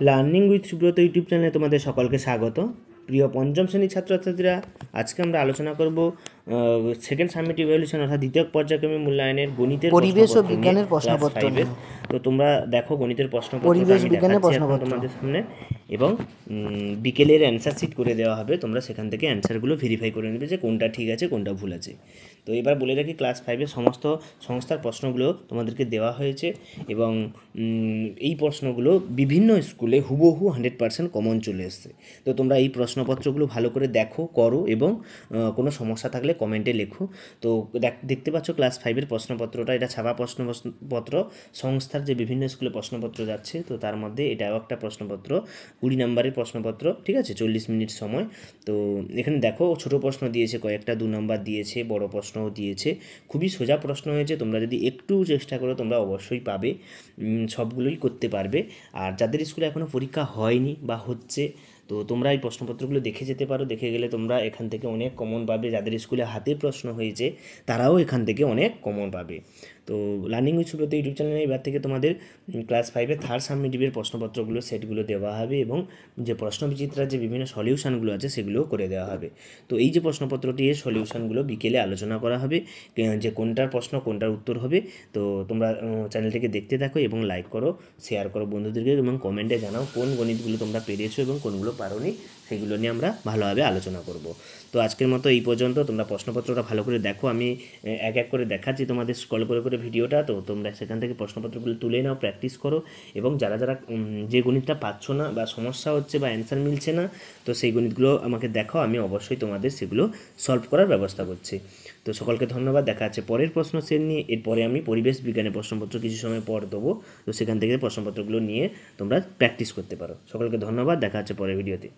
Learning with Subrata YouTube চ্যানেলে তোমাদের সকলকে স্বাগত। প্রিয় পঞ্চম শ্রেণীর ছাত্রছাত্রীরা, আজকে আমরা আলোচনা করব সেকেন্ড সামেটিভ ইভ্যালুয়েশন অর্থাৎ দ্বিতীয় পর্যায়ক্রমিক মূল্যায়নের গণিতের পরিবেশ ও প্রশ্নপত্র নিয়ে, বিজ্ঞানের ক্লাস প্রশ্নপত্র 5-এর। নিয়ে। তো তোমরা দেখো গণিতের প্রশ্নপত্রটা পরিবেশ আমি বিজ্ঞানের দেখাচ্ছি এখন প্রশ্নপত্র। তোমাদের সামনে, এবং বিকেলের অ্যান্সার শিট করে দেওয়া হবে। তোমরা সেখান থেকে অ্যান্সারগুলো ভেরিফাই করে নেবে যে কোনটা ঠিক আছে কোনটা ভুল আছে। তো এবার বলে রাখি, ক্লাস 5-এর সমস্ত সংস্থার প্রশ্নগুলো তোমাদেরকে দেওয়া হয়েছে, এবং এই প্রশ্নগুলো বিভিন্ন স্কুলে হুবহু 100% কমন চলে এসছে। তো তোমরা এই প্রশ্নপত্রগুলো ভালো করে দেখো, করো, এবং কোনো সমস্যা থাকলে কমেন্টে লেখো। তো দেখতে পাচ্ছ ক্লাস 5-এর প্রশ্নপত্রটা, এটা ছাপা প্রশ্নপত্র সংস্থার যে বিভিন্ন স্কুলে প্রশ্নপত্র যাচ্ছে, তো তার মধ্যে এটাও একটা প্রশ্নপত্র, 20 নম্বরের প্রশ্নপত্র, ঠিক আছে, 40 মিনিট সময়। তো এখানে দেখো ছোটো প্রশ্ন দিয়েছে কয়েকটা, 2 নম্বর দিয়েছে, বড় প্রশ্নও দিয়েছে। খুবই সোজা প্রশ্ন হয়েছে, তোমরা যদি একটু চেষ্টা করো তোমরা অবশ্যই পাবে, সবগুলোই করতে পারবে। আর যাদের স্কুলে এখনও পরীক্ষা হয়নি বা হচ্ছে, তো তোমরা এই প্রশ্নপত্রগুলো দেখে যেতে পারো। দেখে গেলে তোমরা এখান থেকে অনেক কমন পাবে। যাদের স্কুলে হাতে প্রশ্ন হয়েছে তারাও এখান থেকে অনেক কমন পাবে। তো লার্নিং উইথ সুব্রত ইউটিউব চ্যানেলে এবার থেকে তোমাদের ক্লাস 5-এর থার্ড সামেটিভের প্রশ্নপত্রগুলো সেটগুলো দেওয়া হবে, এবং যে প্রশ্নবিচিত্রার যে বিভিন্ন সলিউশানগুলো আছে সেগুলোও করে দেওয়া হবে। তো এই যে প্রশ্নপত্রটি, এর সলিউশানগুলো বিকেলে আলোচনা করা হবে, যে কোনটার প্রশ্ন কোনটার উত্তর হবে। তো তোমরা চ্যানেলটিকে দেখতে থাকো এবং লাইক করো, শেয়ার করো বন্ধুদেরকে, এবং কমেন্টে জানাও কোন গণিতগুলো তোমরা পেরেছো এবং কোনগুলো পারোনি, সেগুলো নিয়ে আমরা ভালোভাবে আলোচনা করব। তো আজকের মতো এই পর্যন্ত। তোমরা প্রশ্নপত্রটা ভালো করে দেখো, আমি এক এক করে দেখাচ্ছি তোমাদের স্ক্রল করে করে ভিডিওটা। তো তোমরা সেখান থেকে প্রশ্নপত্রগুলো তুলে নাও, প্র্যাকটিস করো, এবং যারা যারা যে গণিতটা পাচ্ছ না বা সমস্যা হচ্ছে বা অ্যান্সার মিলছে না, তো সেই গণিতগুলো আমাকে দেখাও, আমি অবশ্যই তোমাদের সেগুলো সলভ করার ব্যবস্থা করছি। তো সকলকে ধন্যবাদ। দেখা যাচ্ছে পরের প্রশ্ন সেট নিয়ে। এরপরে আমি পরিবেশ বিজ্ঞানের প্রশ্নপত্র কিছু সময় পর দেবো, তো সেখান থেকে প্রশ্নপত্রগুলো নিয়ে তোমরা প্র্যাকটিস করতে পারো। সকলকে ধন্যবাদ, দেখা যাচ্ছে পরের ভিডিওতে।